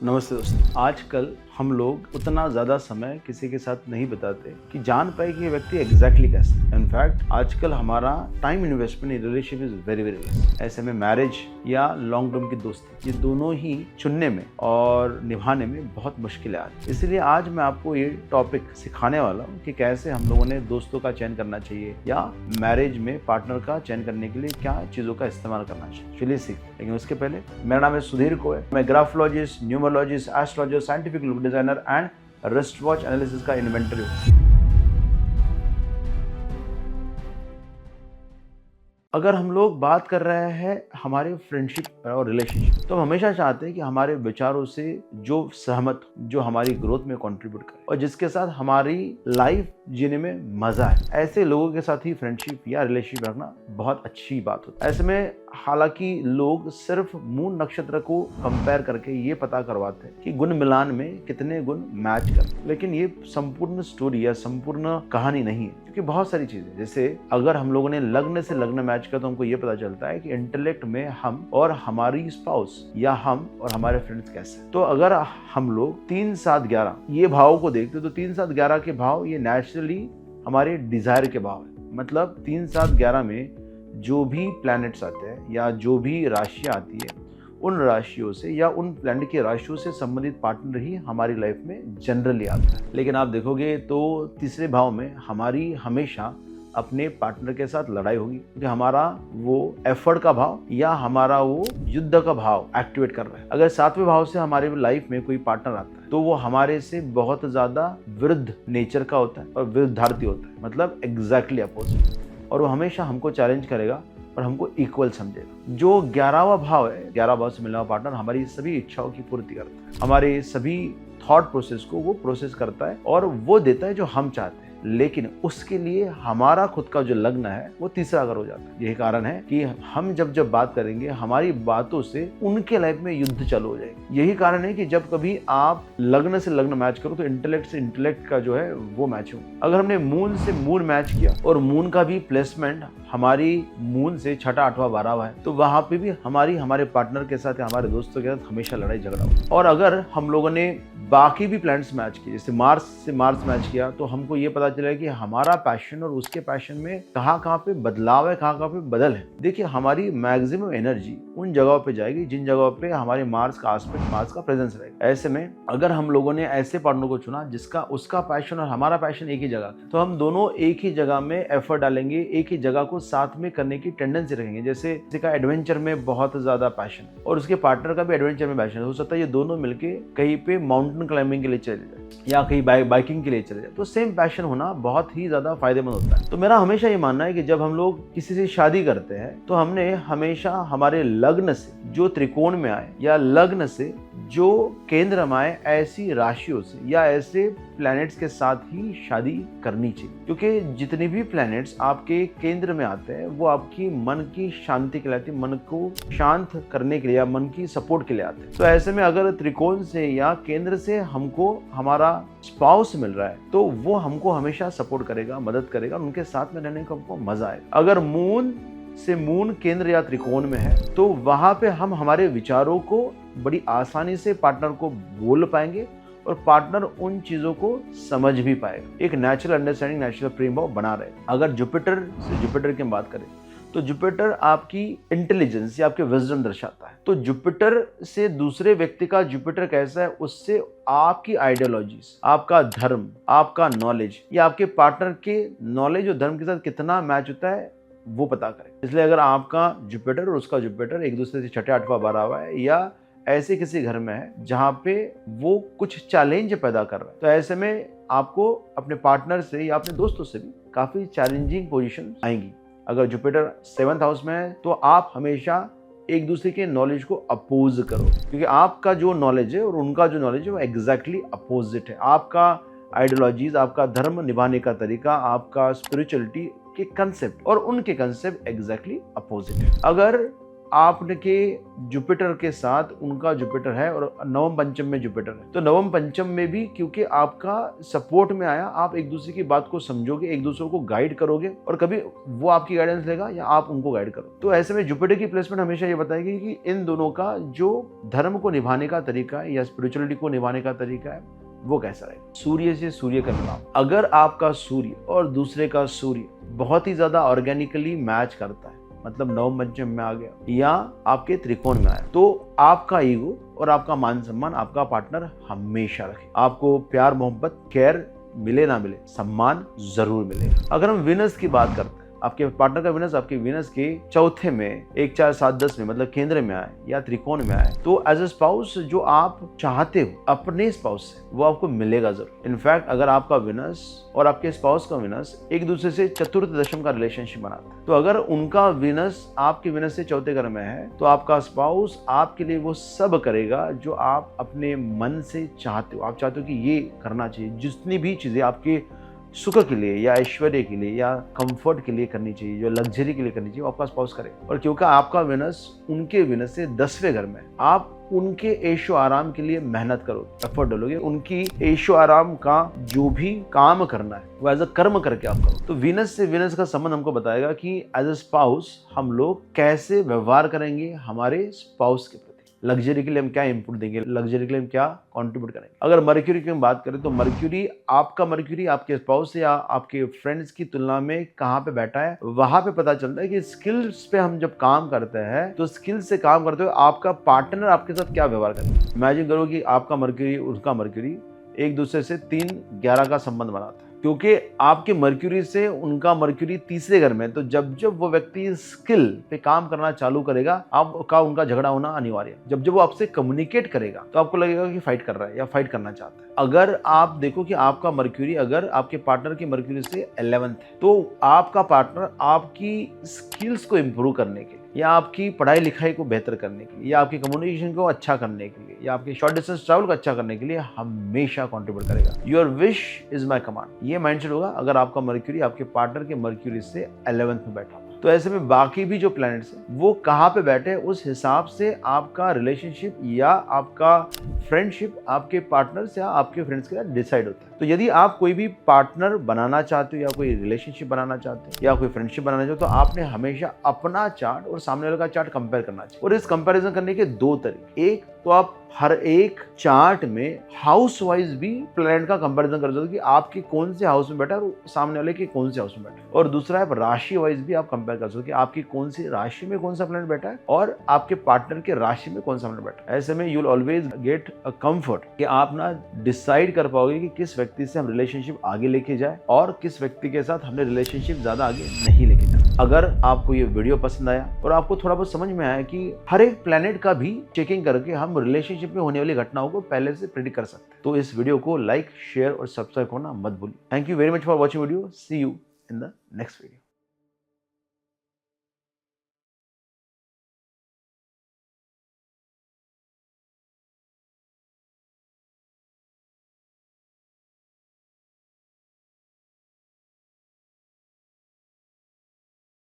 नमस्ते दोस्तों। आजकल हम लोग उतना ज़्यादा समय किसी के साथ नहीं बिताते कि जान पाए कि ये व्यक्ति एग्जैक्टली कैसा है। इनफैक्ट आजकल हमारा time investment in relationship is very very less. ऐसे में मैरिज या लॉन्ग टर्म की दोस्ती, ये दोनों ही चुनने में और निभाने में बहुत मुश्किलें आती हैं। इसलिए आज मैं आपको ये टॉपिक सिखाने वाला हूँ कि कैसे हम लोगों ने दोस्तों का चयन करना चाहिए या मैरिज में पार्टनर का चयन करने के लिए क्या चीज़ों का इस्तेमाल करना चाहिए। चलिए सीखते हैं। लेकिन उसके पहले, मेरा नाम है सुधीर कोय। मैं graphologist, numerologist, astrologer, scientific look designer and wrist watch analysis का इन्वेंटर हूँ। अगर हम लोग बात कर रहे हैं हमारे फ्रेंडशिप और रिलेशनशिप, तो हम हमेशा चाहते हैं कि हमारे विचारों से जो सहमत, जो हमारी ग्रोथ में कंट्रीब्यूट करे और जिसके साथ हमारी लाइफ जीने में मजा है, ऐसे लोगों के साथ ही फ्रेंडशिप या रिलेशनशिप रखना बहुत अच्छी बात होती है। ऐसे में हालांकि लोग सिर्फ मून नक्षत्र को कंपेयर करके ये पता करवाते हैं कि गुण मिलान में कितने गुण मैच करते, लेकिन ये संपूर्ण स्टोरी या संपूर्ण कहानी नहीं है। क्योंकि बहुत सारी चीजें, जैसे अगर हम लोगों ने लग्न से लग्न मैच किया तो हमको ये पता चलता है कि इंटेलेक्ट में हम और हमारी स्पाउस या हम और हमारे फ्रेंड्स कैसे। तो अगर हम लोग 3, 7, 11 ये भावों को देखते तो 3, 7, 11 के भाव ये नेचुरली हमारे डिजायर के भाव है। मतलब 3, 7, 11 में जो भी प्लैनेट्स आते हैं या जो भी राशियां आती है, उन राशियों से या उन प्लैनेट की राशियों से संबंधित पार्टनर ही हमारी लाइफ में जनरली आता है। लेकिन आप देखोगे तो तीसरे भाव में हमारी हमेशा अपने पार्टनर के साथ लड़ाई होगी, क्योंकि हमारा वो एफर्ट का भाव या हमारा वो युद्ध का भाव एक्टिवेट कर रहा है। अगर 7वें भाव से हमारी लाइफ में कोई पार्टनर आता है तो वो हमारे से बहुत ज्यादा विरुद्ध नेचर का होता है और विरुद्धार्थी होता है, मतलब एग्जैक्टली अपोजिट। और वो हमेशा हमको चैलेंज करेगा और हमको इक्वल समझेगा। जो 11वां भाव है, 11 भाव से मिला हुआ पार्टनर हमारी सभी इच्छाओं की पूर्ति करता है, हमारे सभी थॉट प्रोसेस को वो प्रोसेस करता है और वो देता है जो हम चाहते हैं। लेकिन उसके लिए हमारा खुद का जो लग्न है वो तीसरा घर हो जाता है। यही कारण है कि हम जब बात करेंगे, हमारी बातों से उनके लाइफ में युद्ध चालू हो जाएगा। यही कारण है कि जब कभी आप लग्न से लग्न मैच करो तो इंटेलेक्ट से इंटेलेक्ट का जो है वो मैच हो। अगर हमने मून से मून मैच किया और मून का भी प्लेसमेंट हमारी मून से 6ठा, 8वां, 12वां है, तो वहां पे भी हमारे पार्टनर के साथ या हमारे दोस्तों के साथ हमेशा लड़ाई झगड़ा हो। और अगर हम लोगों ने बाकी भी प्लैनेट्स मैच किए, जैसे मार्स से मार्स मैच किया, तो हमको ये पता चला कि हमारा पैशन और उसके पैशन में कहाँ पे बदलाव है, कहाँ पे बदल है। देखिए, हमारी मैक्सिमम एनर्जी उन जगहों पे जाएगी जिन जगहों पे हमारे मार्स का एस्पेक्ट, मार्स का प्रेजेंस रहेगा। ऐसे में अगर हम लोगों ने ऐसे पार्टनर को चुना जिसका उसका पैशन और हमारा पैशन एक ही जगह, तो हम दोनों एक ही जगह में एफर्ट डालेंगे, एक ही जगह को साथ में करने की टेंडेंसी रखेंगे। जैसे किसी का एडवेंचर में बहुत ज्यादा पैशन और उसके पार्टनर का भी एडवेंचर में पैशन, हो सकता है ये दोनों मिलके कहीं पे माउंटेन क्लाइंबिंग के लिए चले जाए या कहीं बाइकिंग के लिए चले जाए, तो सेम पैशन होना बहुत ही ज्यादा फायदेमंद होता है। तो मेरा हमेशा ये मानना है कि जब हम लोग किसी से शादी करते हैं तो हमने हमेशा हमारे लग्न से जो त्रिकोण में आए या लग्न से जो केंद्र में आए, ऐसी राशियों से या ऐसे प्लैनेट्स के साथ ही शादी करनी चाहिए। क्योंकि जितने भी प्लैनेट्स आपके केंद्र में आते हैं वो आपकी मन की शांति के लिए आते हैं, मन को शांत करने के लिए या मन की सपोर्ट के लिए आते हैं। तो ऐसे में अगर त्रिकोण से या केंद्र से हमको हमारा स्पाउस मिल रहा है तो वो हमको हमेशा सपोर्ट करेगा, मदद करेगा, उनके साथ में रहने को हमको मजा आएगा। अगर मून से मून केंद्र या त्रिकोण में है तो वहां पे हम हमारे विचारों को बड़ी आसानी से पार्टनर को बोल पाएंगे और पार्टनर उन चीजों को समझ भी पाएगा। एक नेचुरल अंडरस्टैंडिंग, नेचुरल प्रेम भाव बना रहेगा। अगर जुपिटर से जुपिटर की बात करें तो जुपिटर आपकी इंटेलिजेंस या आपके विजडम दर्शाता है। तो जुपिटर से दूसरे व्यक्ति का जुपिटर कैसा है, उससे आपकी आइडियोलॉजीज, आपका धर्म, आपका नॉलेज या आपके पार्टनर के नॉलेज और धर्म के साथ कितना मैच होता है वो पता करें। इसलिए अगर आपका जुपिटर और उसका जुपिटर एक दूसरे से 6ठा, 8वां, 12वां है या ऐसे किसी घर में है जहाँ पे वो कुछ चैलेंज पैदा कर रहा है, तो ऐसे में आपको अपने पार्टनर से या अपने दोस्तों से भी काफी चैलेंजिंग पोजीशन आएंगी। अगर जुपिटर 7th हाउस में है तो आप हमेशा एक दूसरे के नॉलेज को अपोज करो, क्योंकि आपका जो नॉलेज है और उनका जो नॉलेज है वो एग्जैक्टली अपोजिट है। आपका आइडियोलॉजीज, आपका धर्म निभाने का तरीका, आपका स्पिरिचुअलिटी के कंसेप्ट और उनके कंसेप्ट एग्जैक्टली अपोजिट है। अगर आपके जुपिटर के साथ उनका जुपिटर है और नवम पंचम में जुपिटर है, तो नवम पंचम में भी क्योंकि आपका सपोर्ट में आया, आप एक दूसरे की बात को समझोगे, एक दूसरे को गाइड करोगे और कभी वो आपकी गाइडेंस लेगा या आप उनको गाइड करो। तो ऐसे में जुपिटर की प्लेसमेंट हमेशा ये बताएगी कि इन दोनों का जो धर्म को निभाने का तरीका है या स्पिरिचुअलिटी को निभाने का तरीका है वो कैसा रहेगा। सूर्य से सूर्य का मिलाप, अगर आपका सूर्य और दूसरे का सूर्य बहुत ही ज्यादा ऑर्गेनिकली मैच करता है, मतलब नवम पंचम में आ गया या आपके त्रिकोण में आया, तो आपका ईगो और आपका मान सम्मान आपका पार्टनर हमेशा रखे। आपको प्यार मोहब्बत केयर मिले ना मिले, सम्मान जरूर मिलेगा। अगर हम विनस की बात करते हैं, आपके पार्टनर का विनस आपके विनस के चौथे में 1 4 7 10 में मतलब केंद्र में आए या त्रिकोण में आए, तो एज ए स्पाउस जो आप चाहते हो अपने स्पाउस से वो आपको मिलेगा जरूर। इनफैक्ट अगर आपका विनस और आपके स्पाउस का विनस एक दूसरे से चतुर्थ दशम का रिलेशनशिप बनाता है, तो अगर उनका विनस आपके विनस से चौथे घर में है तो आपका स्पाउस आपके लिए वो सब करेगा जो आप अपने मन से चाहते हो। आप चाहते हो कि ये करना चाहिए, जितनी भी चीजें आपके सुख के लिए या ऐश्वर्य के लिए या कंफर्ट के लिए करनी चाहिए, जो लग्जरी के लिए करनी चाहिए, वो आपका स्पाउस करे। और क्योंकि आपका विनस उनके विनस से 10वें घर में, आप उनके ऐशो आराम के लिए मेहनत करो, एफर्ट डालोगे, उनकी ऐशो आराम का जो भी काम करना है वो एज अ कर्म करके आप करो। तो विनस से विनस का संबंध हमको बताएगा कि एज अ स्पाउस हम लोग कैसे व्यवहार करेंगे हमारे स्पाउस के प्रति, लग्जरी के लिए हम क्या इनपुट देंगे, लग्जरी के लिए हम क्या कंट्रीब्यूट करेंगे। अगर मर्क्यूरी की हम बात करें तो मर्क्यूरी आपके स्पाउस या आपके फ्रेंड्स की तुलना में कहाँ पे बैठा है, वहां पे पता चलता है कि स्किल्स पे हम जब काम करते हैं तो स्किल्स से काम करते हुए आपका पार्टनर आपके साथ क्या व्यवहार करेगा। इमेजिन करो कि आपका मर्क्यूरी उसका मर्क्यूरी एक दूसरे से 3-11 का संबंध बनाता है, क्योंकि आपके मर्क्यूरी से उनका मर्क्यूरी तीसरे घर में, तो जब जब वो व्यक्ति स्किल पे काम करना चालू करेगा आपका उनका झगड़ा होना अनिवार्य है। जब जब वो आपसे कम्युनिकेट करेगा तो आपको लगेगा कि फाइट कर रहा है या फाइट करना चाहता है। अगर आप देखो कि आपका मर्क्यूरी अगर आपके पार्टनर के मर्क्यूरी से 11th है, तो आपका पार्टनर आपकी स्किल्स को इम्प्रूव करने के लिए या आपकी पढ़ाई लिखाई को बेहतर करने के लिए या आपकी कम्युनिकेशन को अच्छा करने के लिए या आपके शॉर्ट डिस्टेंस ट्रैवल को अच्छा करने के लिए हमेशा कंट्रीब्यूट करेगा। Your wish is my command, ये माइंडसेट होगा अगर आपका मर्क्यूरी आपके पार्टनर के मर्क्यूरी से 11th में बैठा। तो ऐसे में बाकी भी जो प्लैनेट्स हैं वो कहाँ पे बैठे उस हिसाब से आपका रिलेशनशिप या आपका फ्रेंडशिप आपके पार्टनर से या आपके फ्रेंड्स के साथ डिसाइड होता है। तो यदि आप कोई भी पार्टनर बनाना चाहते हो या कोई रिलेशनशिप बनाना चाहते हो या कोई फ्रेंडशिप बनाना चाहते हो तो आपने हमेशा अपना चार्ट और सामने वाले का चार्ट कंपेयर करना चाहिए। और इस कंपैरिजन करने के 2 तरीके, एक तो आप हर एक चार्ट में हाउस वाइज भी प्लैनेट का कंपैरिजन कर सकते हो कि आपके कौन से हाउस में बैठा है और सामने वाले के कौन से हाउस में बैठा है। और दूसरा है राशि वाइज भी आप कंपेयर कर सकते हो कि आपकी कौन सी राशि में कौन सा प्लैनेट बैठा है और आपके पार्टनर के राशि में कौन सा प्लैनेट बैठा है। ऐसे में you will always get a comfort कि आप ना डिसाइड कर पाओगे कि किस व्यक्ति से हम रिलेशनशिप आगे लेके जाए और किस व्यक्ति के साथ हमने रिलेशनशिप ज्यादा आगे नहीं लेके जाए। अगर आपको ये वीडियो पसंद आया और आपको थोड़ा बहुत समझ में आया कि हर एक प्लैनेट का भी चेकिंग करके हम रिलेशनशिप में होने वाली घटनाओं को पहले से प्रेडिक्ट कर सकते हैं, तो इस वीडियो को लाइक, शेयर और सब्सक्राइब करना मत भूलिए। Thank you very much for watching video. See you in the next video.